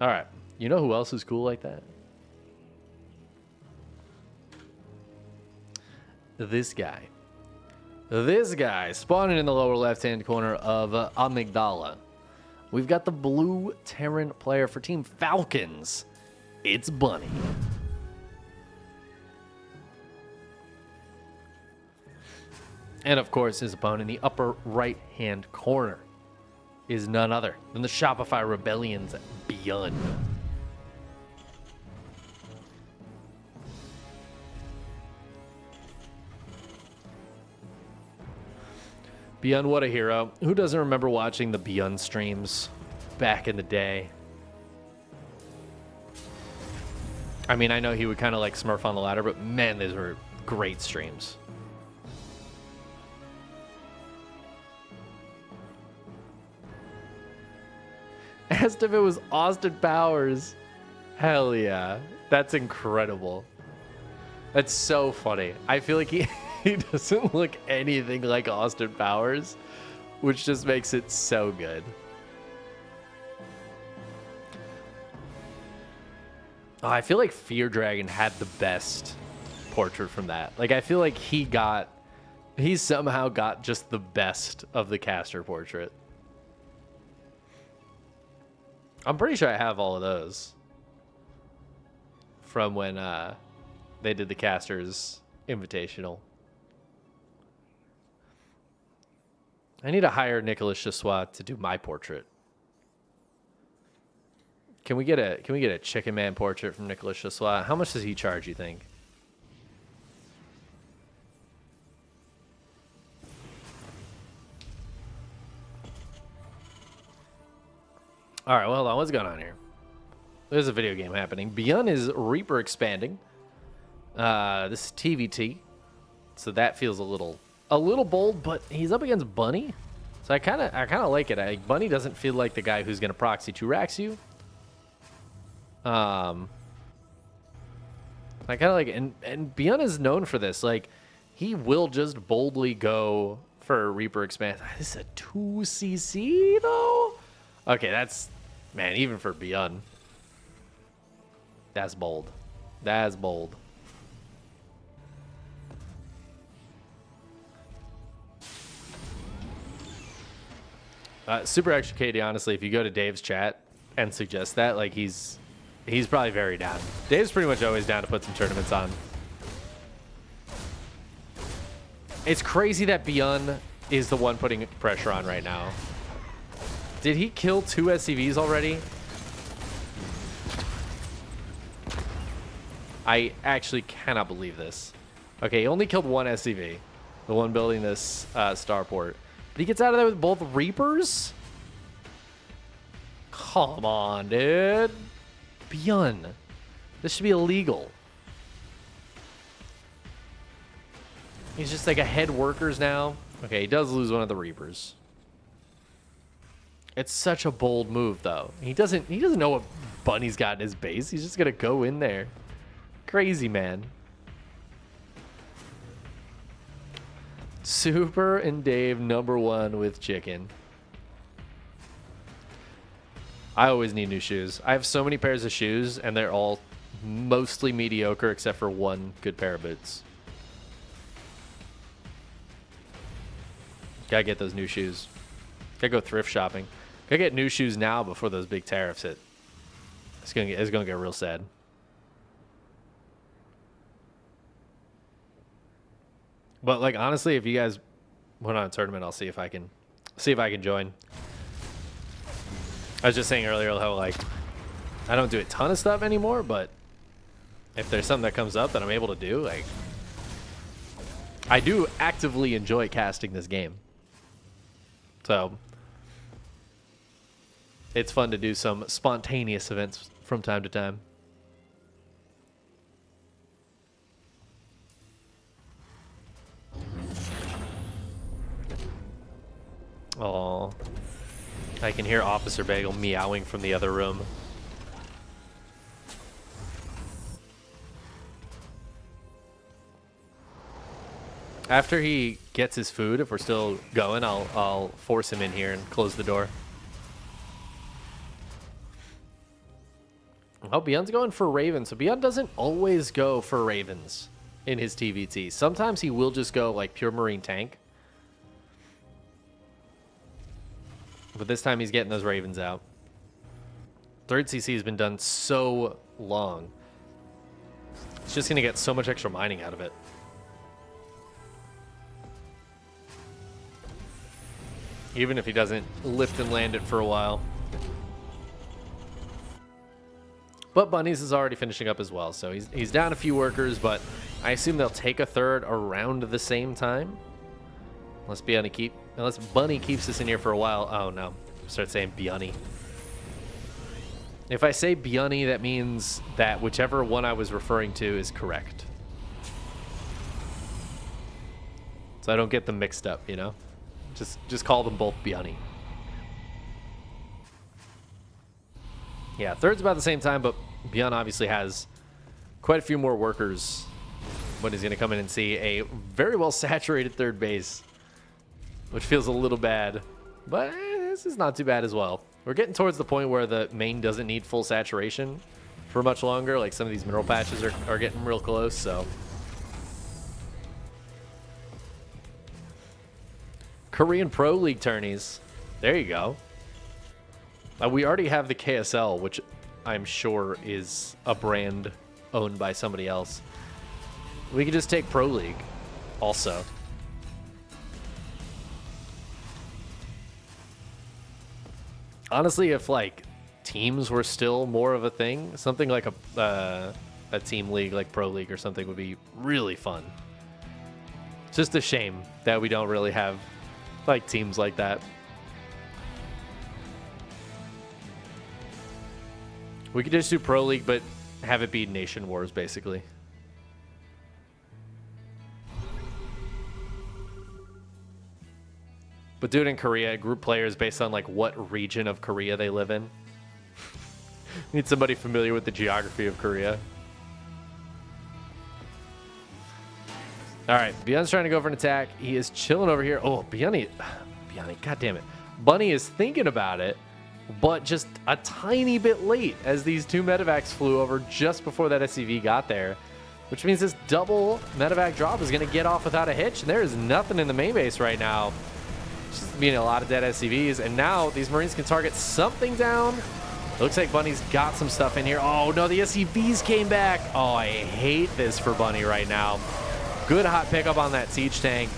All right. You know who else is cool like that? This guy. This guy spawning in the lower left-hand corner of Amygdala. We've got the blue Terran player for Team Falcons. It's Bunny. And of course, his opponent in the upper right-hand corner is none other than the Shopify Rebellion's ByuN. ByuN, what a hero. Who doesn't remember watching the ByuN streams back in the day? I mean, I know he would kind of like Smurf on the ladder, but man, those were great streams. Asked if it was Austin Powers. Hell yeah. That's incredible. That's so funny. I feel like he doesn't look anything like Austin Powers, which just makes it so good. Oh, I feel like Fear Dragon had the best portrait from that. Like, I feel like he somehow got just the best of the caster portrait. I'm pretty sure I have all of those from when they did the Casters Invitational. I need to hire Nicolas Chassois to do my portrait. Can we get a Chickenman portrait from Nicolas Chassois? How much does he charge, you think? All right, well, hold on. What's going on here? There's a video game happening. ByuN is Reaper expanding. This is TVT, so that feels a little bold, but he's up against Bunny, so I kind of like it. Bunny doesn't feel like the guy who's gonna proxy 2-racks you. I kind of like it. And ByuN is known for this. Like, he will just boldly go for a Reaper expand. This is a 2cc though. Okay, that's, man, even for ByuN, that's bold. That's bold. Super Extra Katie, honestly, if you go to Dave's chat and suggest that, like, he's probably very down. Dave's pretty much always down to put some tournaments on. It's crazy that ByuN is the one putting pressure on right now. Did he kill 2 SCVs already? I actually cannot believe this. Okay, he only killed 1 SCV, the one building this starport. But he gets out of there with both Reapers? Come on, dude. ByuN. This should be illegal. He's just like ahead workers now. Okay, he does lose one of the Reapers. It's such a bold move, though. He doesn't know what Bunny's got in his base. He's just gonna go in there. Crazy, man. Super and Dave #1 with chicken. I always need new shoes. I have so many pairs of shoes, and they're all mostly mediocre except for one good pair of boots. Gotta get those new shoes. Gotta go thrift shopping. Gotta get new shoes now before those big tariffs hit. It's gonna get real sad. But like, honestly, if you guys went on a tournament, I'll see if I can join. I was just saying earlier how, like, I don't do a ton of stuff anymore, but if there's something that comes up that I'm able to do, like, I do actively enjoy casting this game. So it's fun to do some spontaneous events from time to time. Oh, I can hear Officer Bagel meowing from the other room. After he gets his food, if we're still going, I'll force him in here and close the door. Oh, ByuN's going for Ravens. So ByuN doesn't always go for Ravens in his TVT. Sometimes he will just go like pure Marine tank. But this time he's getting those Ravens out. Third CC has been done so long. It's just going to get so much extra mining out of it. Even if he doesn't lift and land it for a while. But Bunnies is already finishing up as well, so he's down a few workers, but I assume they'll take a third around the same time. Unless Bunny keeps us in here for a while. Oh no, start saying ByuN. If I say ByuN, that means that whichever one I was referring to is correct. So I don't get them mixed up, you know? Just call them both ByuN. Yeah, third's about the same time, but ByuN obviously has quite a few more workers when he's going to come in and see a very well saturated third base, which feels a little bad, but this is not too bad as well. We're getting towards the point where the main doesn't need full saturation for much longer. Like some of these mineral patches are getting real close, so. Korean Pro League tourneys. There you go. We already have the KSL, which I'm sure is a brand owned by somebody else. We could just take Pro League also. Honestly, if like teams were still more of a thing, something like a team league like Pro League or something would be really fun. It's just a shame that we don't really have like teams like that. We could just do Pro League, but have it be Nation Wars, basically. But do it in Korea, group players based on like what region of Korea they live in. Need somebody familiar with the geography of Korea. All right, ByuN's trying to go for an attack. He is chilling over here. Oh, ByuN, god damn it. Bunny is thinking about it, but just a tiny bit late as these two medevacs flew over just before that SCV got there, which means this double medevac drop is going to get off without a hitch, and there is nothing in the main base right now. Just being a lot of dead SCVs, and now these Marines can target something down. It looks like Bunny's got some stuff in here. Oh no, the SCVs came back. Oh, I hate this for Bunny right now. Good hot pickup on that siege tank.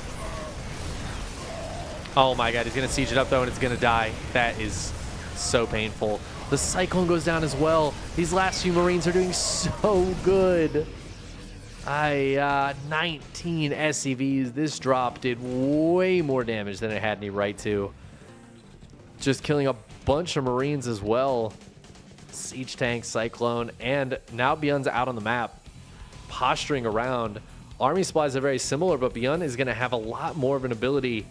Oh my god, he's going to siege it up though, and it's going to die. That is so painful. The Cyclone goes down as well. These last few Marines are doing so good. 19 SCVs. This drop did way more damage than it had any right to. Just killing a bunch of Marines as well. Siege tank, Cyclone, and now ByuN's out on the map, posturing around. Army supplies are very similar, but ByuN is going to have a lot more of an ability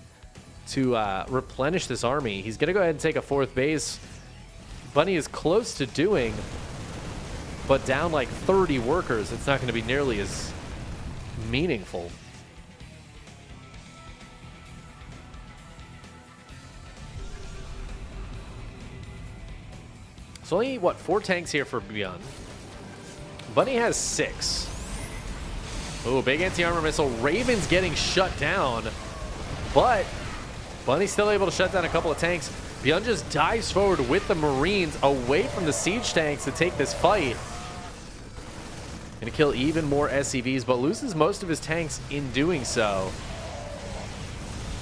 to replenish this army. He's going to go ahead and take a fourth base. Bunny is close to doing, but down like 30 workers. It's not going to be nearly as meaningful. So only, what, 4 tanks here for ByuN. Bunny has 6. Oh, big anti-armor missile. Raven's getting shut down, but Bunny's still able to shut down a couple of tanks. ByuN just dives forward with the Marines away from the siege tanks to take this fight. Gonna kill even more SCVs, but loses most of his tanks in doing so.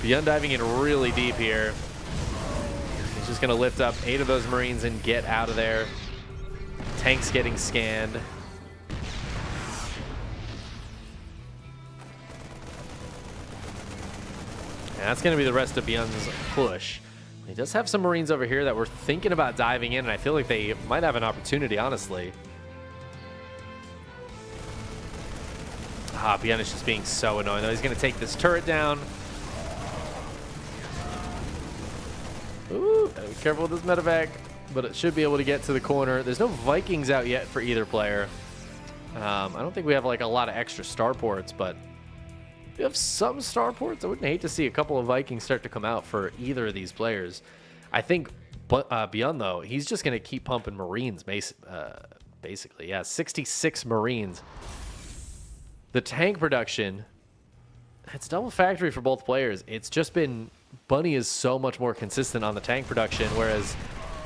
ByuN diving in really deep here. He's just gonna lift up 8 of those Marines and get out of there. Tanks getting scanned. And that's going to be the rest of ByuN's push. He does have some Marines over here that were thinking about diving in, and I feel like they might have an opportunity, honestly. ByuN is just being so annoying, though. He's going to take this turret down. Ooh, gotta be careful with this medevac, but it should be able to get to the corner. There's no Vikings out yet for either player. I don't think we have like a lot of extra starports, but we have some starports. I wouldn't hate to see a couple of Vikings start to come out for either of these players. I think ByuN, though, he's just going to keep pumping Marines basically. Yeah, 66 Marines. The tank production, it's double factory for both players. It's just been, ByuN is so much more consistent on the tank production, whereas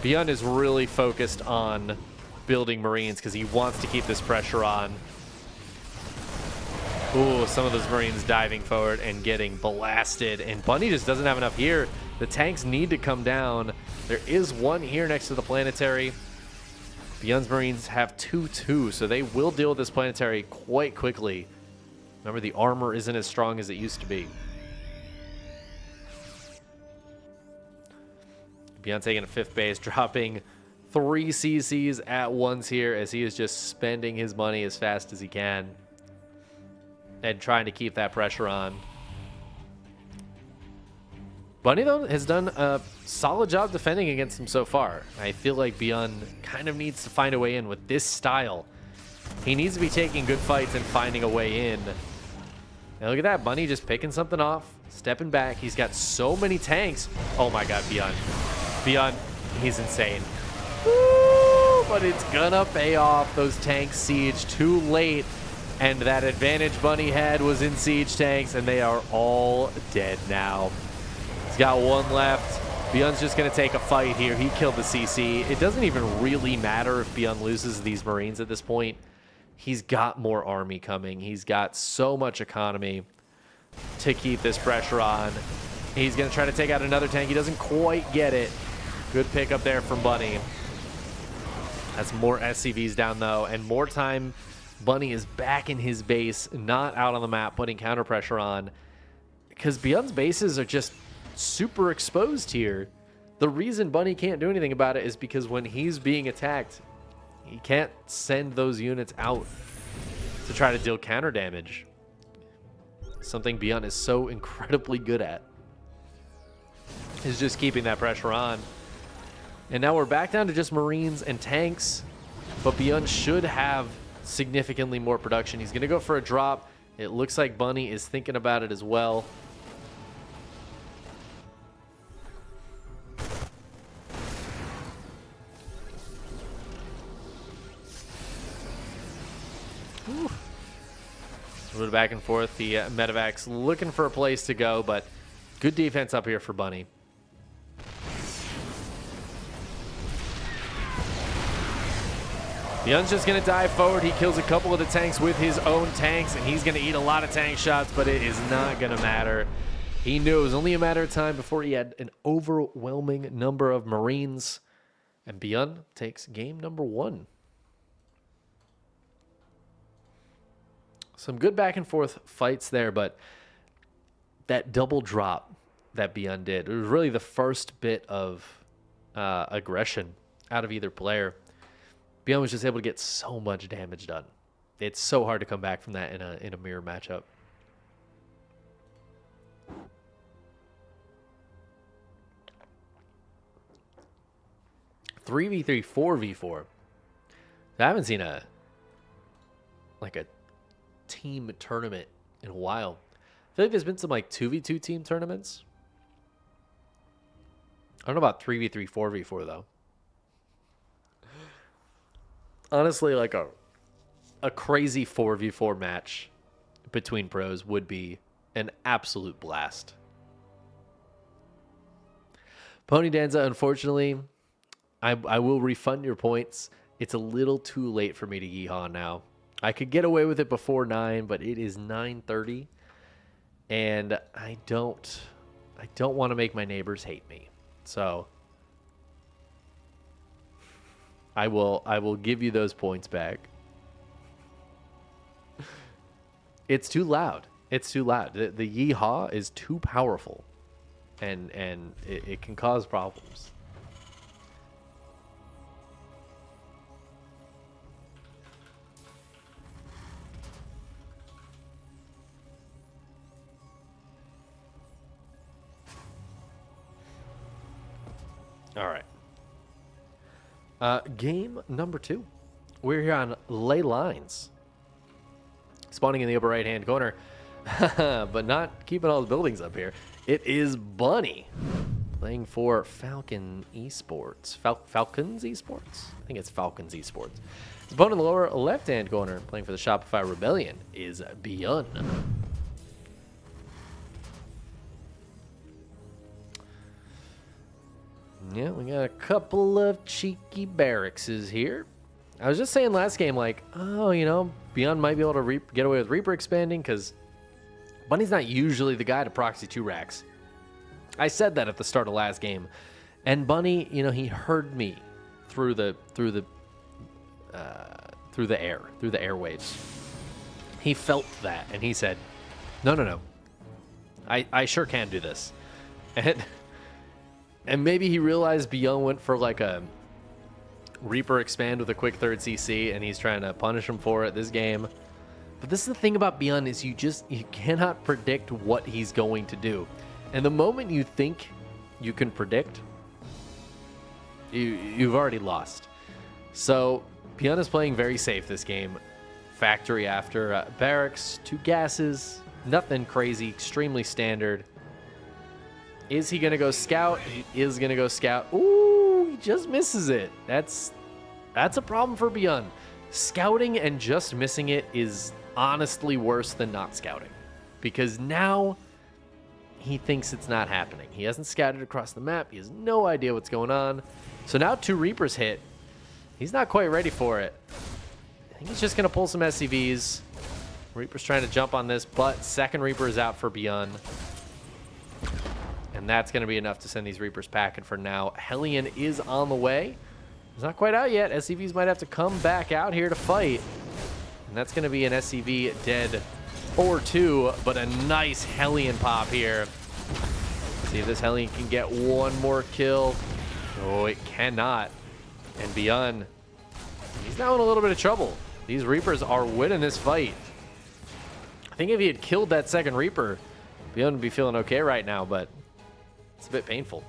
ByuN is really focused on building Marines because he wants to keep this pressure on. Ooh, some of those Marines diving forward and getting blasted. And ByuN just doesn't have enough here. The tanks need to come down. There is one here next to the planetary. ByuN's Marines have 2-2, so they will deal with this planetary quite quickly. Remember, the armor isn't as strong as it used to be. ByuN taking a 5th base, dropping 3 CCs at once here as he is just spending his money as fast as he can and trying to keep that pressure on. ByuN, though, has done a solid job defending against him so far. I feel like ByuN kind of needs to find a way in with this style. He needs to be taking good fights and finding a way in. And look at that, ByuN just picking something off, stepping back. He's got so many tanks. Oh my god, ByuN. ByuN, he's insane. Woo! But it's gonna pay off. Those tanks siege too late. And that advantage ByuN had was in siege tanks, and they are all dead now. He's got one left. ByuN's just going to take a fight here. He killed the CC. It doesn't even really matter if ByuN loses these Marines at this point. He's got more army coming. He's got so much economy to keep this pressure on. He's going to try to take out another tank. He doesn't quite get it. Good pick up there from ByuN. That's more SCVs down, though, and more time. ByuN is back in his base, not out on the map, putting counter pressure on. Because ByuN's bases are just super exposed here. The reason ByuN can't do anything about it is because when he's being attacked, he can't send those units out to try to deal counter damage. Something ByuN is so incredibly good at is just keeping that pressure on. And now we're back down to just Marines and tanks, but ByuN should have significantly more production. He's going to go for a drop. It looks like ByuN is thinking about it as well. Whew. A little back and forth. The Medevac's looking for a place to go, but good defense up here for ByuN. ByuN's just going to dive forward. He kills a couple of the tanks with his own tanks, and he's going to eat a lot of tank shots, but it is not going to matter. He knew it was only a matter of time before he had an overwhelming number of Marines, and ByuN takes game number 1. Some good back and forth fights there, but that double drop that ByuN did, it was really the first bit of aggression out of either player. ByuN was just able to get so much damage done. It's so hard to come back from that in a mirror matchup. Three v 3, 4v4. I haven't seen a team tournament in a while. I feel like there's been some 2v2 team tournaments. I don't know about 3v3, 4v4 though. Honestly, a crazy 4v4 match between pros would be an absolute blast. Pony Danza, unfortunately, I will refund your points. It's a little too late for me to yeehaw now. I could get away with it before 9, but it is 9:30, and I don't want to make my neighbors hate me. So I will give you those points back. It's too loud. It's too loud. The yeehaw is too powerful, and it can cause problems. All right. Game number 2. We're here on Ley Lines. Spawning in the upper right-hand corner, but not keeping all the buildings up here. It is ByuN. playing for Falcon Esports. Falcons Esports? I think it's Falcons Esports. His opponent in the lower left-hand corner, playing for the Shopify Rebellion, is ByuN. Yeah, we got a couple of cheeky barrackses here. I was just saying last game, like, oh, you know, ByuN might be able to get away with Reaper expanding because Bunny's not usually the guy to proxy 2 racks. I said that at the start of last game, and Bunny, you know, he heard me through the airwaves. He felt that, and he said, "No, I sure can do this." And maybe he realized ByuN went for like a Reaper expand with a quick third CC, and he's trying to punish him for it this game. But this is the thing about ByuN is you cannot predict what he's going to do. And the moment you think you can predict, you've already lost. So ByuN is playing very safe this game. Factory after barracks, 2 gases, nothing crazy, extremely standard. Is he going to go scout? He is going to go scout. Ooh, he just misses it. That's a problem for ByuN. Scouting and just missing it is honestly worse than not scouting, because now he thinks it's not happening. He hasn't scouted across the map. He has no idea what's going on. So now 2 Reapers hit. He's not quite ready for it. I think he's just going to pull some SCVs. Reaper's trying to jump on this, but second Reaper is out for ByuN. And that's going to be enough to send these Reapers packing for now. Hellion is on the way. He's not quite out yet. SCVs might have to come back out here to fight. And that's going to be an SCV dead or 2, but a nice Hellion pop here. See if this Hellion can get one more kill. Oh, it cannot. And ByuN, he's now in a little bit of trouble. These Reapers are winning this fight. I think if he had killed that second Reaper, ByuN would be feeling okay right now, but it's a bit painful.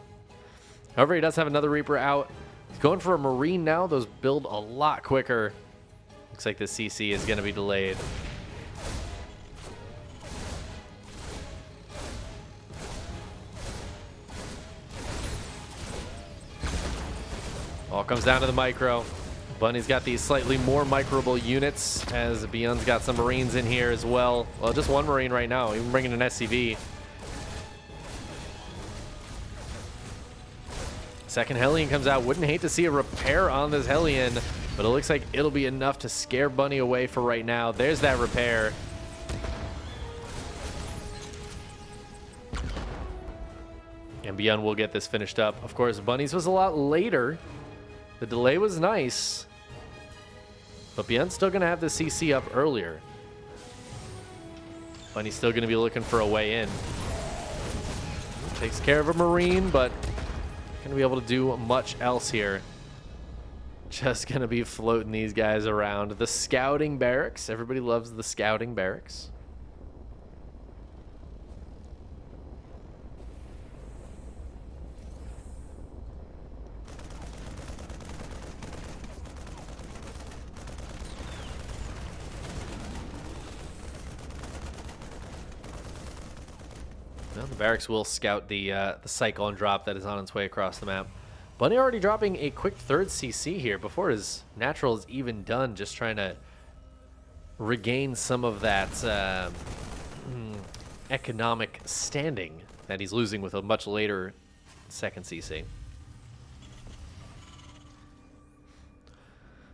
However, he does have another Reaper out. He's going for a Marine now. Those build a lot quicker. Looks like the CC is going to be delayed. All comes down to the micro. Bunny's got these slightly more microable units, as ByuN's got some Marines in here as well. Well, just one Marine right now, even bringing an SCV. Second Hellion comes out. Wouldn't hate to see a repair on this Hellion, but it looks like it'll be enough to scare Bunny away for right now. There's that repair. And ByuN will get this finished up. Of course, Bunny's was a lot later. The delay was nice, but ByuN's still going to have the CC up earlier. Bunny's still going to be looking for a way in. Takes care of a Marine, but going to be able to do much else here. Just going to be floating these guys around. The scouting barracks. Everybody loves the scouting barracks. Well, the barracks will scout the Cyclone drop that is on its way across the map. Bunny already dropping a quick third CC here before his natural is even done, just trying to regain some of that economic standing that he's losing with a much later second CC.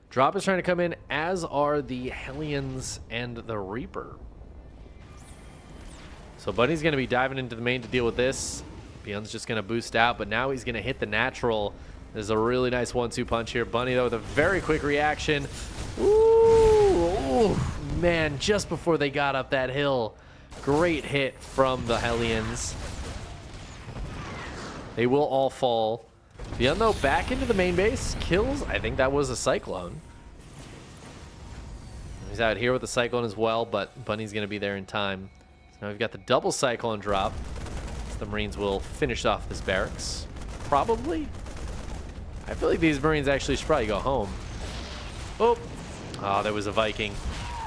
Drop is trying to come in, as are the Hellions and the Reaper. So Bunny's going to be diving into the main to deal with this. ByuN's just going to boost out, but now he's going to hit the natural. There's a really nice 1-2 punch here. Bunny, though, with a very quick reaction. Ooh, man, just before they got up that hill. Great hit from the Hellions. They will all fall. ByuN, though, back into the main base. Kills. I think that was a Cyclone. He's out here with the Cyclone as well, but Bunny's going to be there in time. Now we've got the double Cyclone drop. The Marines will finish off this barracks. Probably. I feel like these Marines actually should probably go home. Oh, there was a Viking.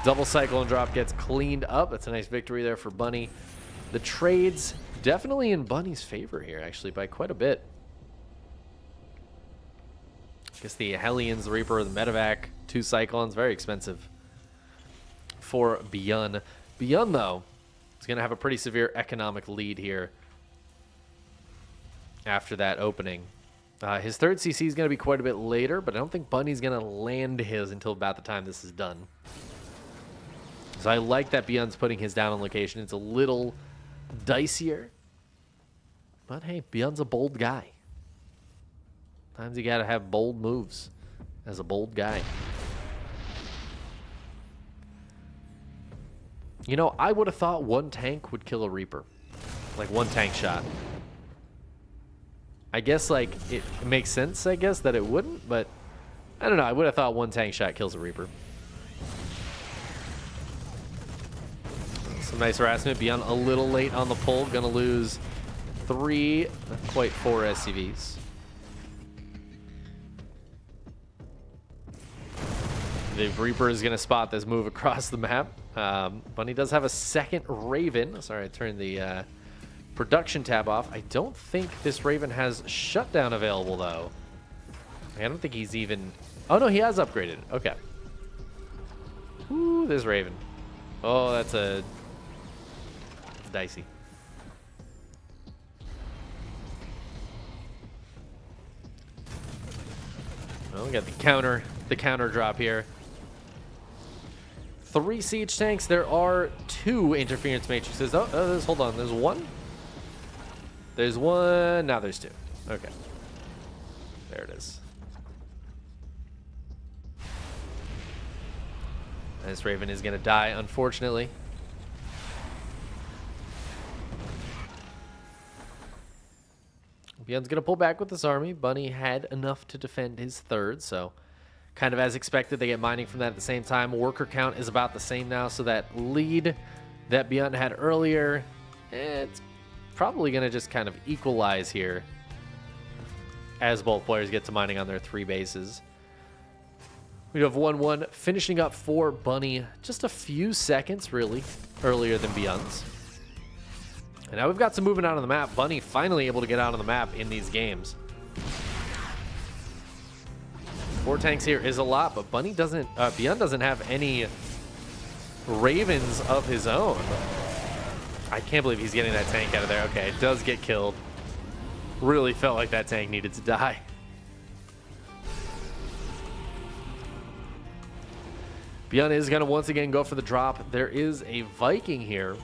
Double Cyclone drop gets cleaned up. That's a nice victory there for Bunny. The trades definitely in Bunny's favor here, actually, by quite a bit. I guess the Hellions, the Reaper, the Medevac, 2 Cyclones, very expensive for ByuN. ByuN, though, is going to have a pretty severe economic lead here after that opening. His third CC is going to be quite a bit later, but I don't think Bunny's going to land his until about the time this is done. So I like that ByuN's putting his down on location. It's a little dicier. But hey, ByuN's a bold guy. Sometimes you got to have bold moves as a bold guy. You know, I would have thought 1 tank would kill a Reaper. Like 1 tank shot. I guess, like, it makes sense, I guess, that it wouldn't, but I don't know. I would have thought 1 tank shot kills a Reaper. Some nice harassment. ByuN a little late on the pull. Gonna lose 3, not quite 4 SCVs. The Reaper is gonna spot this move across the map. Bunny does have a second Raven. Sorry, I turned the production tab off. I don't think this Raven has shutdown available, though. I don't think he's even... Oh, no, he has upgraded. Okay. Ooh, this Raven. Oh, that's a... It's dicey. Well, we got the counter drop here. 3 siege tanks. There are 2 interference matrices. Oh, hold on. There's 1. There's 1. Now there's 2. Okay. There it is. This Raven is going to die, unfortunately. ByuN's going to pull back with this army. Bunny had enough to defend his third, so kind of as expected, they get mining from that at the same time. Worker count is about the same now, so that lead that ByuN had earlier, it's probably going to just kind of equalize here as both players get to mining on their 3 bases. We have 1-1 finishing up for Bunny just a few seconds, really, earlier than ByuN's. And now we've got some movement out on the map. Bunny finally able to get out on the map in these games. 4 tanks here is a lot, but ByuN doesn't have any Ravens of his own. I can't believe he's getting that tank out of there. Okay, it does get killed. Really felt like that tank needed to die. ByuN is going to once again go for the drop. There is a Viking here.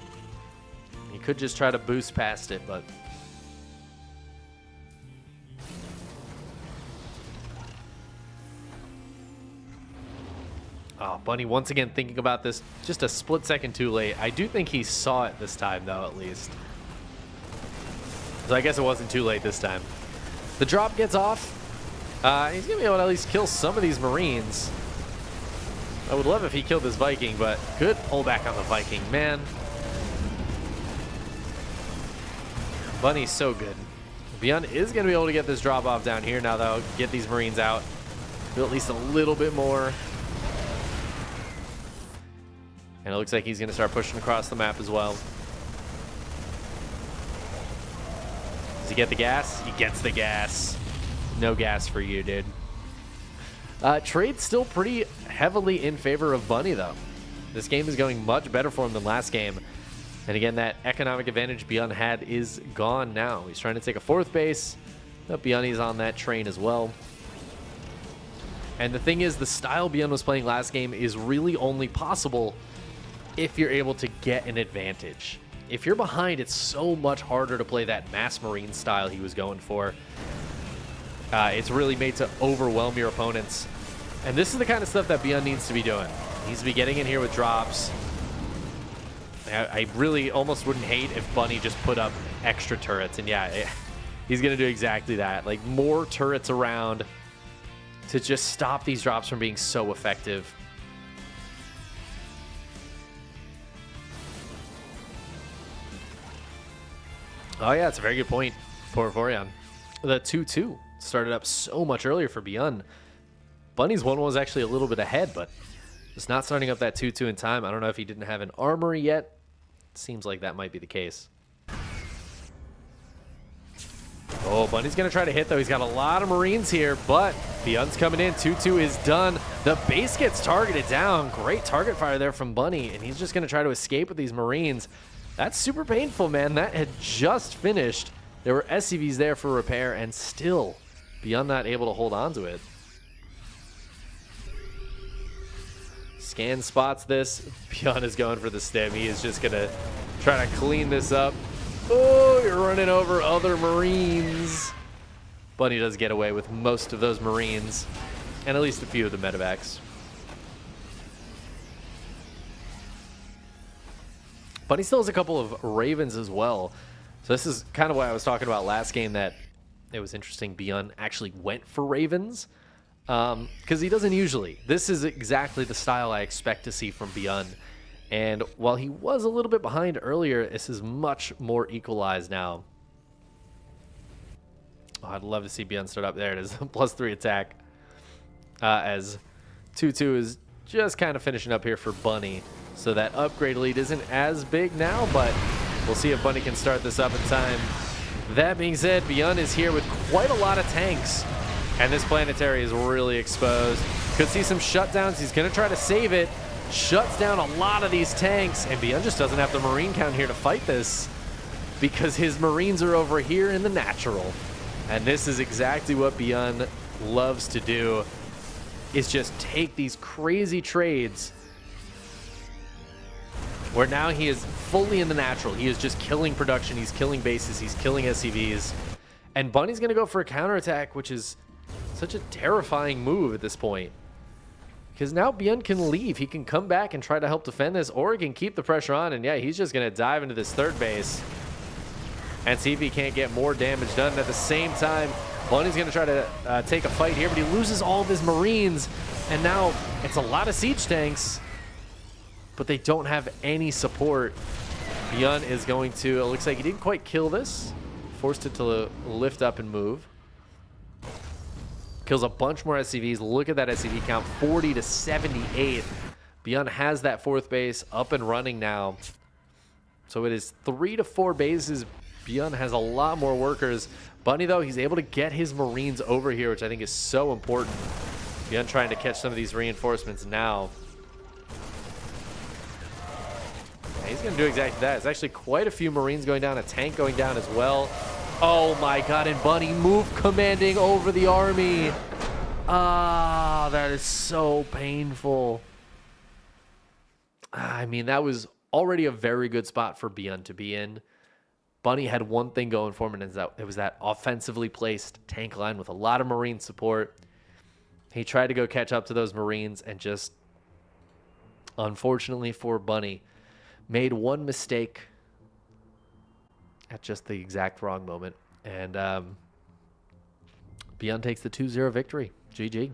He could just try to boost past it, but... Oh, Bunny once again thinking about this just a split second too late. I do think he saw it this time, though, at least. So I guess it wasn't too late this time. The drop gets off. He's going to be able to at least kill some of these Marines. I would love if he killed this Viking, but good pullback on the Viking, man. Bunny's so good. ByuN is going to be able to get this drop off down here now, though. Get these Marines out. Do at least a little bit more. And it looks like he's going to start pushing across the map as well. Does he get the gas? He gets the gas. No gas for you, dude. Trade's still pretty heavily in favor of Bunny, though. This game is going much better for him than last game. And again, that economic advantage ByuN had is gone now. He's trying to take a 4th base. But ByuN's on that train as well. And the thing is, the style ByuN was playing last game is really only possible if you're able to get an advantage. If you're behind, it's so much harder to play that mass marine style he was going for. It's really made to overwhelm your opponents. And this is the kind of stuff that ByuN needs to be doing. He needs to be getting in here with drops. I really almost wouldn't hate if Bunny just put up extra turrets. And yeah, he's going to do exactly that. Like, more turrets around to just stop these drops from being so effective. Oh, yeah, it's a very good point for Vorion. The 2-2 started up so much earlier for ByuN. Bunny's 1 was actually a little bit ahead, but just not starting up that 2-2 in time. I don't know if he didn't have an armory yet. Seems like that might be the case. Oh, ByuN's going to try to hit, though. He's got a lot of Marines here, but ByuN's coming in. 2-2 is done. The base gets targeted down. Great target fire there from ByuN, and he's just going to try to escape with these Marines. That's super painful, man. That had just finished. There were SCVs there for repair, and still ByuN not able to hold on to it. Scan spots this. ByuN is going for the stem. He is just going to try to clean this up. Oh, you're running over other Marines. ByuN does get away with most of those Marines, and at least a few of the medevacs. ByuN still has a couple of Ravens as well. So this is kind of what I was talking about last game, that it was interesting ByuN actually went for Ravens. Because he doesn't usually. This is exactly the style I expect to see from ByuN. And while he was a little bit behind earlier, this is much more equalized now. Oh, I'd love to see ByuN start up. There it is, +3 attack. As 2-2 is just kind of finishing up here for ByuN. So that upgrade lead isn't as big now, but we'll see if ByuN can start this up in time. That being said, ByuN is here with quite a lot of tanks. And this planetary is really exposed. Could see some shutdowns. He's going to try to save it. Shuts down a lot of these tanks, and ByuN just doesn't have the Marine count here to fight this because his Marines are over here in the natural. And this is exactly what ByuN loves to do, is just take these crazy trades where now he is fully in the natural. He is just killing production. He's killing bases. He's killing SCVs. And ByuN's going to go for a counterattack, which is such a terrifying move at this point. Because now ByuN can leave. He can come back and try to help defend this, or he can keep the pressure on. And yeah, he's just going to dive into this third base and see if he can't get more damage done. At the same time, ByuN's going to try to take a fight here, but he loses all of his Marines. And now it's a lot of siege tanks, but they don't have any support. ByuN is going to, it looks like he didn't quite kill this. Forced it to lift up and move. Kills a bunch more SCVs. Look at that SCV count, 40 to 78. ByuN has that fourth base up and running now. So it is 3 to 4 bases. ByuN has a lot more workers. ByuN, though, he's able to get his Marines over here, which I think is so important. ByuN trying to catch some of these reinforcements now. Yeah, he's going to do exactly that. It's actually quite a few Marines going down, a tank going down as well. Oh my god, and ByuN move commanding over the army. Ah, that is so painful. I mean, that was already a very good spot for ByuN to be in. ByuN had one thing going for him, and it was that offensively placed tank line with a lot of Marine support. He tried to go catch up to those Marines and just, unfortunately for ByuN, made one mistake at just the exact wrong moment. And ByuN takes the 2-0 victory. GG.